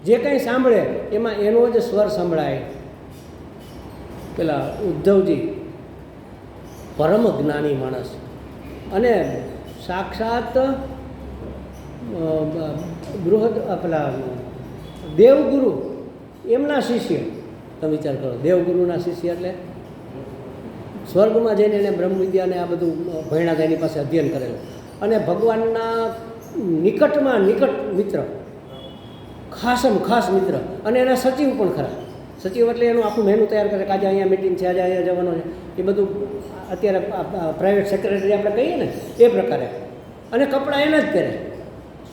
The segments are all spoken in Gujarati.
જે કંઈ સાંભળે એમાં એનો જ સ્વર સંભળાય. પેલા ઉદ્ધવજી પરમ જ્ઞાની માણસ અને સાક્ષાત પેલા દેવગુરુ એમના શિષ્ય. તમે વિચાર કરો, દેવગુરુના શિષ્ય એટલે સ્વર્ગમાં જઈને એને બ્રહ્મ વિદ્યાને આ બધું ભણ્યા એની પાસે અધ્યયન કરેલું અને ભગવાનના નિકટમાં નિકટ મિત્ર, ખાસમ ખાસ મિત્ર અને એના સચિવ પણ ખરા. સચિવ એટલે એનું આખું મેનુ તૈયાર કરે કે આજે અહીંયા મિટિંગ છે, આજે અહીંયા જવાનું છે, એ બધું અત્યારે પ્રાઇવેટ સેક્રેટરી આપણે કહીએ ને એ પ્રકારે. અને કપડાં એના જ પહેરે,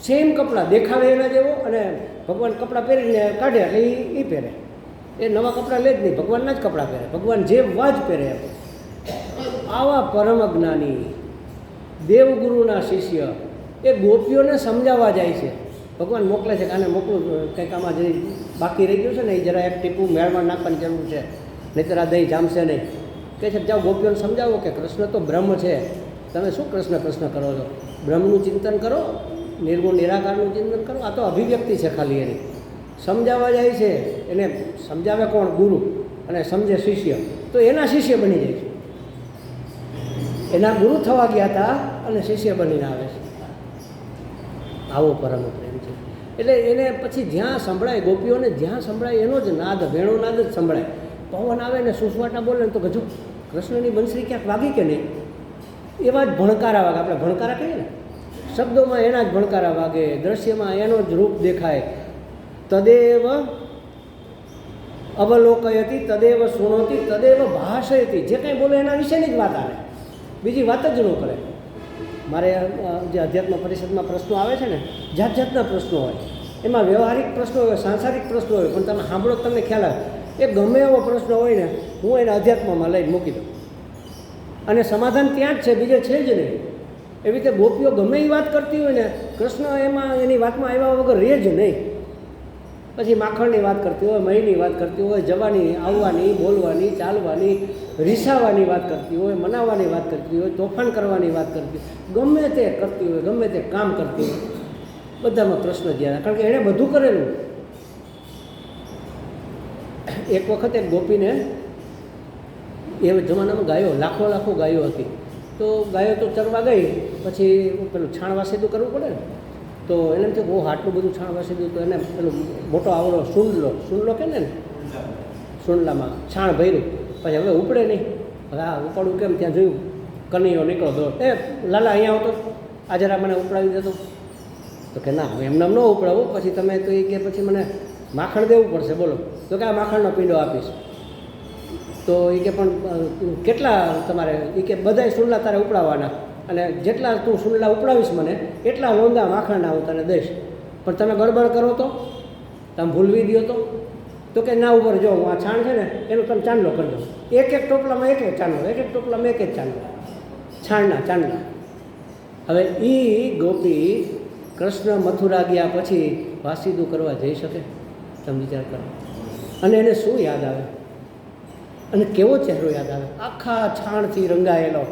સેમ કપડાં દેખાડે એના જેવો અને ભગવાન કપડાં પહેરીને કાઢે એટલે એ પહેરે. એ નવા કપડાં લે જ નહીં, ભગવાનના જ કપડાં પહેરે, ભગવાન જે વાજ પહેરે. આવા પરમ જ્ઞાની દેવગુરુના શિષ્ય એ ગોપીઓને સમજાવવા જાય છે. ભગવાન મોકલે છે કે આને મોકલું, કંઈક આમાં જે બાકી રહી ગયું છે ને એ જરા એક ટીપું મેળમાં નાખવાની જરૂર છે, નહીંતર આ દહીં જામશે નહીં. કહે છે જાઓ ગોપીઓને સમજાવો કે કૃષ્ણ તો બ્રહ્મ છે, તમે શું કૃષ્ણ કૃષ્ણ કરો છો? બ્રહ્મનું ચિંતન કરો, નિર્ગુણ નિરાકારનું ચિંતન કરો. આ તો અભિવ્યક્તિ છે ખાલી એની. સમજાવવા જાય છે એને. સમજાવે કોણ? ગુરુ. અને સમજે શિષ્ય, તો એના શિષ્ય બની જાય છે. એના ગુરુ થવા ગયા હતા અને શિષ્ય બનીને આવે છે. આવો પરમ પ્રેમ છે. એટલે એને પછી જ્યાં સંભળાય, ગોપીઓને જ્યાં સંભળાય એનો જ નાદ, વેણો નાદ જ સંભળાય. પવન આવે ને સુસવાટા બોલે ને તો ગજુ કૃષ્ણની બંસરી ક્યાંક વાગી કે નહીં, એવા જ ભણકારા વાગે. આપણે ભણકારા કહીએ ને, શબ્દોમાં એના જ ભણકારા વાગે, દ્રશ્યમાં એનો જ રૂપ દેખાય. તદેવ અવલોકયતી, તદેવ શૃણોતી, તદેવ ભાષયતી. જે કંઈ બોલે એના વિશેની જ વાત આવે, બીજી વાત જ ન કરે. મારે જે અધ્યાત્મ પરિષદમાં પ્રશ્નો આવે છે ને, જાત જાતના પ્રશ્નો હોય, એમાં વ્યવહારિક પ્રશ્નો હોય, સાંસારિક પ્રશ્નો હોય, પણ તમે સાંભળો તમને ખ્યાલ આવે. એ ગમે એવો પ્રશ્ન હોય ને, હું એને અધ્યાત્મમાં લઈને મૂકી દઉં અને સમાધાન ત્યાં જ છે, બીજે છે જ નહીં. એવી રીતે ગોપીઓ ગમે એ વાત કરતી હોય ને, કૃષ્ણ એમાં એની વાતમાં આવ્યા વગર રહે જ નહીં. પછી માખણની વાત કરતી હોય, મહીની વાત કરતી હોય, જવાની, આવવાની, બોલવાની, ચાલવાની, રીસાવાની વાત કરતી હોય, મનાવવાની વાત કરતી હોય, તોફાન કરવાની વાત કરતી હોય, ગમે તે કરતી હોય, ગમે તે કામ કરતી હોય, બધામાં કૃષ્ણ જ્યાં. કારણ કે એણે બધું કરેલું. એક વખત એક ગોપીને, એ જમાનામાં ગાયો લાખો લાખો ગાયો હતી, તો ગાયો તો ચરવા ગઈ, પછી પેલું છાણવાસીદું કરવું પડે ને, તો એને એમ થયું બહુ આટલું બધું છાણવાસીદું, તો એને પેલું મોટો આવડો સૂંડલો કે ને સૂંડલામાં છાણ ભર્યું. પછી હવે ઉપડે નહીં. હા ઉપાડું કેમ? ત્યાં જોયું કનૈયો નીકળો દોડ, એ લાલા અહીંયા આવતો, આ જરા મને ઉપડાવી દેતો. તો કે ના હું એમને ન ઉપડાવું, પછી તમે તો એ કે પછી મને માખણ દેવું પડશે, બોલો. તો કે આ માખણનો પીંડો આપીશ. તો એ કે પણ કેટલા તમારે? એ કે બધાય સુંડલા તારે ઉપડાવવાના, અને જેટલા તું સુંડલા ઉપડાવીશ મને એટલા લોંદા માખણના હું તને દઈશ. પણ તમે ગડબડ કરો તો, તમે ભૂલવી દો તો કે ના ઉપર જો હું આ છાણ છે ને એનો તમે ચાંદલો કરી દો. એક એક ટોપલામાં એક એક ચાંદલો, એક એક ટોપલામાં એક એક ચાંદલો, ચાંદલા. હવે એ ગોપી કૃષ્ણ મથુરા ગયા પછી વાસીદું કરવા જઈ શકે? તમે વિચાર કરો. અને એને શું યાદ આવે અને કેવો ચહેરો યાદ આવે? આખા છાણથી રંગાયેલો,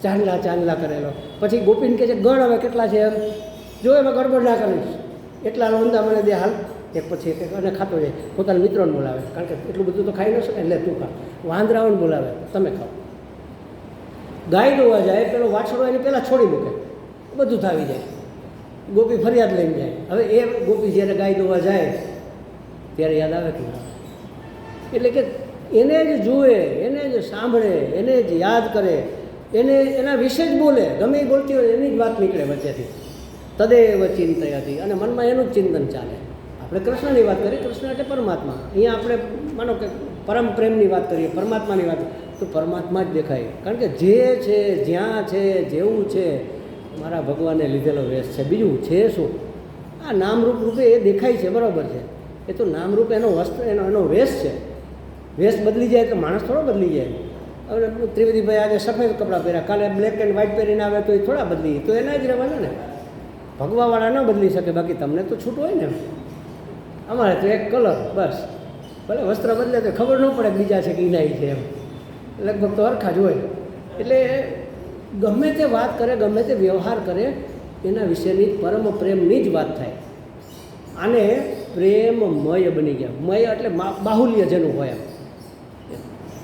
ચાંદલા કરેલો. પછી ગોપીને કહે છે ગણ હવે કેટલા છે એમ, જો એમાં ગડબડ ના કરીશ, એટલા લોંદા મને દે હાલ. એક પછી એક અને ખાતો જાય. પોતાના મિત્રોને બોલાવે, કારણ કે એટલું બધું તો ખાઈ ન શકે, એટલે તું ખા. વાંદરાઓને બોલાવે, તમે ખાઓ. ગાય દોવા જાય, પેલો વાછડો એને પહેલાં છોડી મૂકે, બધું થાવી જાય. ગોપી ફરિયાદ લઈને જાય. હવે એ ગોપી જ્યારે ગાય દોવા જાય ત્યારે યાદ આવે કે ના? એટલે કે એને જ જુએ, એને જ સાંભળે, એને જ યાદ કરે, એને એના વિશે જ બોલે. ગમે એ બોલતી હોય એની જ વાત નીકળે વચ્ચેથી. તદેવ ચિંતયતી, અને મનમાં એનું જ ચિંતન ચાલે. આપણે કૃષ્ણની વાત કરીએ, કૃષ્ણ એટલે પરમાત્મા. અહીંયા આપણે માનો કે પરમ પ્રેમની વાત કરીએ, પરમાત્માની વાત, તો પરમાત્મા જ દેખાય. કારણ કે જે છે, જ્યાં છે, જેવું છે, મારા ભગવાને લીધેલો વેશ છે. બીજું છે શું? આ નામરૂપ રૂપે એ દેખાય છે, બરાબર છે. એ તો નામરૂપ એનો વસ્ત્ર, એનો વેશ છે. વેશ બદલી જાય તો માણસ થોડો બદલી જાય. હવે ત્રિવેદીભાઈ આજે સફેદ કપડાં પહેર્યા, કાલે બ્લેક એન્ડ વ્હાઇટ પહેરીને આવે તો એ થોડા બદલી, તો એના જ રહેવાના ને. ભગવાવાળા ન બદલી શકે, બાકી તમને તો છૂટ હોય ને. અમારે તો એક કલર બસ, ભલે વસ્ત્ર બદલે તો ખબર ન પડે બીજા છે કે ઇનાઈ છે એમ, લગભગ તો હરખા જ હોય. એટલે ગમે તે વાત કરે, ગમે તે વ્યવહાર કરે, એના વિશેની પરમ પ્રેમની જ વાત થાય. આને પ્રેમમય બની ગયા. મય એટલે બાહુલ્ય જેનું હોય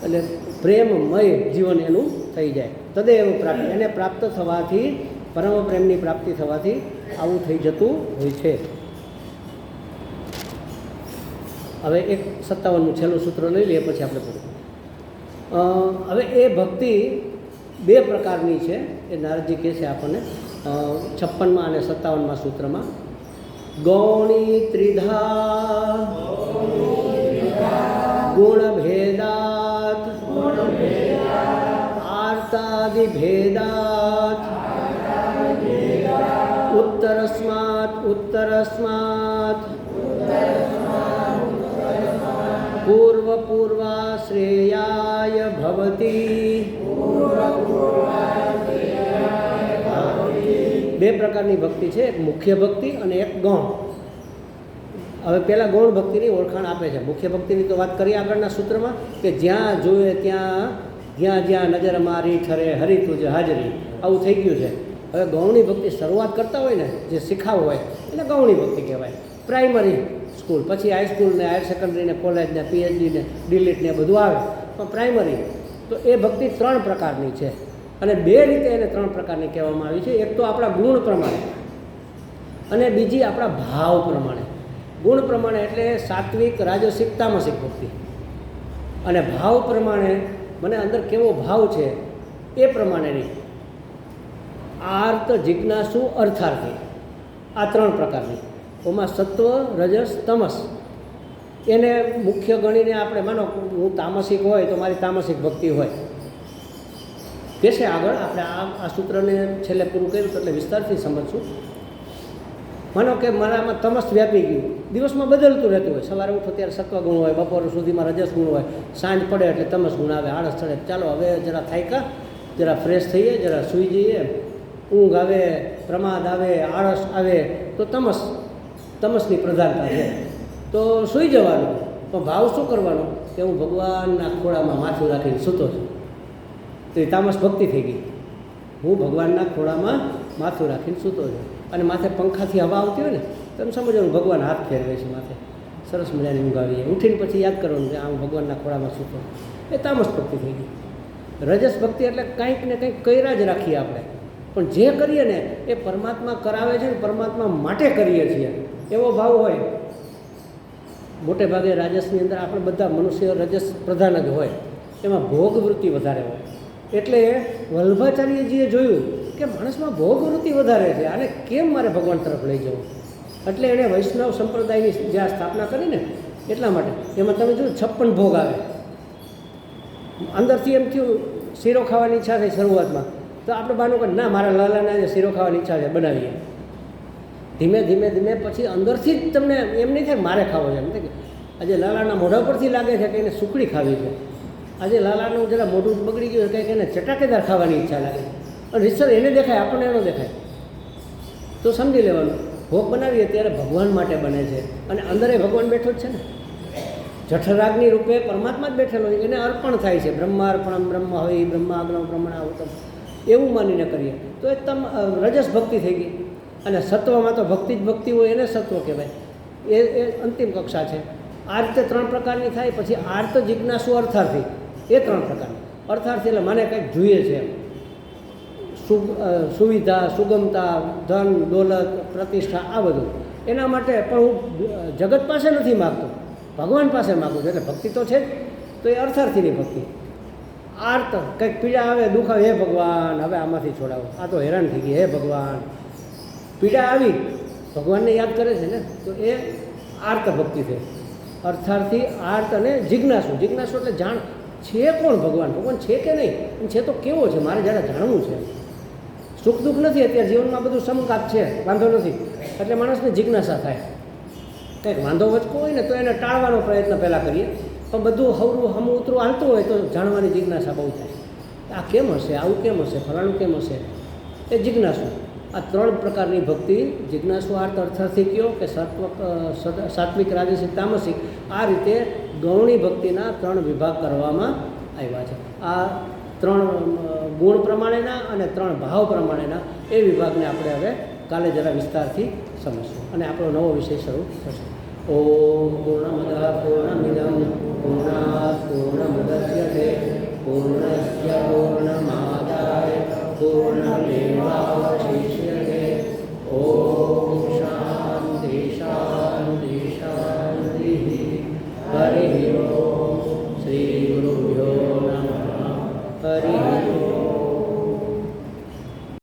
એટલે પ્રેમમય જીવન એનું થઈ જાય. તદેવ પ્રાપ્તિ, એને પ્રાપ્ત થવાથી, પરમ પ્રેમની પ્રાપ્તિ થવાથી આવું થઈ જતું હોય છે. હવે એક 57નું છેલ્લું સૂત્ર લઈ લઈએ પછી આપણે પૂરું. હવે એ ભક્તિ 2 પ્રકારની છે એ નારદજી કહે છે આપણને 56માં અને 57માં સૂત્રમાં. ગૌણી ત્રિધા ગુણભેદાત આર્તાદિભેદાત ઉત્તરસ્માત પૂર્વપૂર્વાશ્રેયાય ભવતી. 2 પ્રકારની ભક્તિ છે, એક મુખ્ય ભક્તિ અને એક ગૌણ. હવે પહેલાં ગૌણ ભક્તિની ઓળખાણ આપે છે. મુખ્ય ભક્તિની તો વાત કરીએ આગળના સૂત્રમાં કે જ્યાં જોઈએ ત્યાં જ્યાં નજર મારી ઠરે હરી તુજ હાજરી, આવું થઈ ગયું છે. હવે ગૌણી ભક્તિ શરૂઆત કરતા હોય ને, જે શીખાવ હોય એને ગૌણી ભક્તિ કહેવાય. પ્રાઇમરી સ્કૂલ, પછી હાઈસ્કૂલ ને હાયર સેકન્ડરી ને કોલેજ ને PhD ને ડીલીટ ને બધું આવે, પણ પ્રાઇમરી તો એ ભક્તિ 3 પ્રકારની છે. અને 2 રીતે એને 3 પ્રકારની કહેવામાં આવી છે. એક તો આપણા ગુણ પ્રમાણે અને બીજી આપણા ભાવ પ્રમાણે. ગુણ પ્રમાણે એટલે સાત્વિક, રાજસિક, તામસિક ભક્તિ, અને ભાવ પ્રમાણે મને અંદર કેવો ભાવ છે એ પ્રમાણેની આર્ત, જિજ્ઞાસુ, અર્થાર્થી. આ 3 પ્રકારની. ઓમાં સત્વ, રજસ, તમસ એને મુખ્ય ગણીને આપણે માનો હું તામસિક હોય તો મારી તામસિક ભક્તિ હોય કે છે. આગળ આપણે આ સૂત્રને છેલ્લે પૂરું કર્યું એટલે વિસ્તારથી સમજશું. માનો કે મારામાં તમસ વ્યાપી ગયું, દિવસમાં બદલતું રહેતું હોય. સવારે ઉઠો ત્યારે સત્વ ગુણ હોય, બપોર સુધીમાં રજસ ગુણ હોય, સાંજ પડે એટલે તમસ ગુણ આવે, આળસ ચડે. ચાલો હવે જરા થાક્યા, જરા ફ્રેશ થઈએ, જરા સૂઈ જઈએ, ઊંઘ આવે, પ્રમાદ આવે, આળસ આવે તો તમસની પ્રધાનતા છે, તો સૂઈ જવાનું. પણ ભાવ શું કરવાનો કે હું ભગવાનના ખોળામાં માથું રાખીને સૂતો છું, તો એ તામસ ભક્તિ થઈ ગઈ. હું ભગવાનના ખોળામાં માથું રાખીને સૂતો છું, અને માથે પંખાથી હવા આવતી હોય ને તમે સમજવાનું ભગવાન હાથ ફેરવે છે માથે, સરસ મજાની ઊંઘ આવી. ઉઠીને પછી યાદ કરવાનું કે આ હું ભગવાનના ખોળામાં સૂતો, એ તામસ ભક્તિ થઈ ગઈ. રજસ ભક્તિ એટલે કંઈક ને કંઈક કર્યા જ રાખીએ આપણે, પણ જે કરીએ ને એ પરમાત્મા કરાવે છે ને પરમાત્મા માટે કરીએ છીએ એવો ભાવ હોય. મોટે ભાગે રાજસની અંદર આપણે બધા મનુષ્ય રજસ પ્રધાન જ હોય, એમાં ભોગવૃત્તિ વધારે હોય. એટલે વલ્ભાચાર્યજીએ જોયું કે માણસમાં ભોગવૃત્તિ વધારે છે, આને કેમ મારે ભગવાન તરફ લઈ જવું, એટલે એણે વૈષ્ણવ સંપ્રદાયની જ્યાં સ્થાપના કરીને એટલા માટે. એમાં તમે જો 56 ભોગ આવે. અંદરથી એમ થયું શીરો ખાવાની ઈચ્છા થઈ શરૂઆતમાં, તો આપણે બાનું કે ના મારા લાલાને આજે શીરો ખાવાની ઈચ્છા છે, બનાવીએ. ધીમે ધીમે ધીમે પછી અંદરથી જ તમને એમ નહીં થાય મારે ખાવો છે, એમ થાય કે આજે લાલાના મોઢા પરથી લાગે છે કે એને સુખડી ખાવી છે, આજે લાલાનું જરા મોઢું બગડી ગયું કંઈક એને ચટાકેદાર ખાવાની ઈચ્છા લાગે. અને રીસર એને દેખાય, આપણને એનો દેખાય, તો સમજી લેવાનું ભોગ બનાવીએ ત્યારે ભગવાન માટે બને છે, અને અંદર એ ભગવાન બેઠો જ છે ને, જઠરાગ્નિ રૂપે પરમાત્મા જ બેઠેલો છે, એને અર્પણ થાય છે. બ્રહ્માર્પણમ બ્રહ્મ હોય, બ્રહ્માગ્નમ બ્રહ્મણાહુતમ, એવું માનીને કરીએ તો એ રજસ ભક્તિ થઈ ગઈ. અને સત્વમાં તો ભક્તિ જ ભક્તિ હોય એને સત્વ કહેવાય, એ અંતિમ કક્ષા છે. આ રીતે 3 પ્રકારની થાય. પછી આર્ત, જિજ્ઞાસુ, અર્થાર્થી, એ 3 પ્રકારની. અર્થાર્થી એટલે મને કંઈક જોઈએ છે, સુવિધા, સુગમતા, ધન, દોલત, પ્રતિષ્ઠા, આ બધું. એના માટે પણ હું જગત પાસે નથી માગતો, ભગવાન પાસે માગું છું, એટલે ભક્તિ તો છે જ. તો એ અર્થાર્થીની ભક્તિ. આર્ત કંઈક પીડા આવે, દુઃખ આવે, હે ભગવાન હવે આમાંથી છોડાવો, આ તો હેરાન થઈ ગઈ, હે ભગવાન. પીડા આવી, ભગવાનને યાદ કરે છે ને, તો એ આર્ત ભક્તિ છે. અર્થાર્થી, આર્ત અને જિજ્ઞાસુ. જિજ્ઞાસુ એટલે જાણ છે કોણ ભગવાન, ભગવાન છે કે નહીં, છે તો કેવો છે, મારે જ્યારે જાણવું છે. સુખ દુઃખ નથી, અત્યારે જીવનમાં બધું સમકાપ છે, વાંધો નથી, એટલે માણસને જિજ્ઞાસા થાય. કંઈક વાંધો વચકો હોય ને તો એને ટાળવાનો પ્રયત્ન પહેલાં કરીએ, પણ બધું હવરું હમ ઉતરું હાલતું હોય તો જાણવાની જિજ્ઞાસા બહુ થાય. આ કેમ હશે, આવું કેમ હશે, ફલાણું કેમ હશે, એ જિજ્ઞાસુ. આ 3 પ્રકારની ભક્તિ, જિજ્ઞાસુ, આર્ત, અર્થાર્થી કયો કે સાત્વિક, રાજસિક, તામસિક, આ રીતે ગૌણી ભક્તિના 3 વિભાગ કરવામાં આવ્યા છે. આ 3 ગુણ પ્રમાણેના અને 3 ભાવ પ્રમાણેના એ વિભાગને આપણે હવે કાલે જરા વિસ્તારથી સમજશું, અને આપણો નવો વિષય શરૂ થશે. ઓમ પૂર્ણમદઃ પૂર્ણમિદં પૂર્ણાત પૂર્ણમુદચ્યતે પૂર્ણસ્ય પૂર્ણમાદાય પૂર્ણમેવાવશિષ્યતે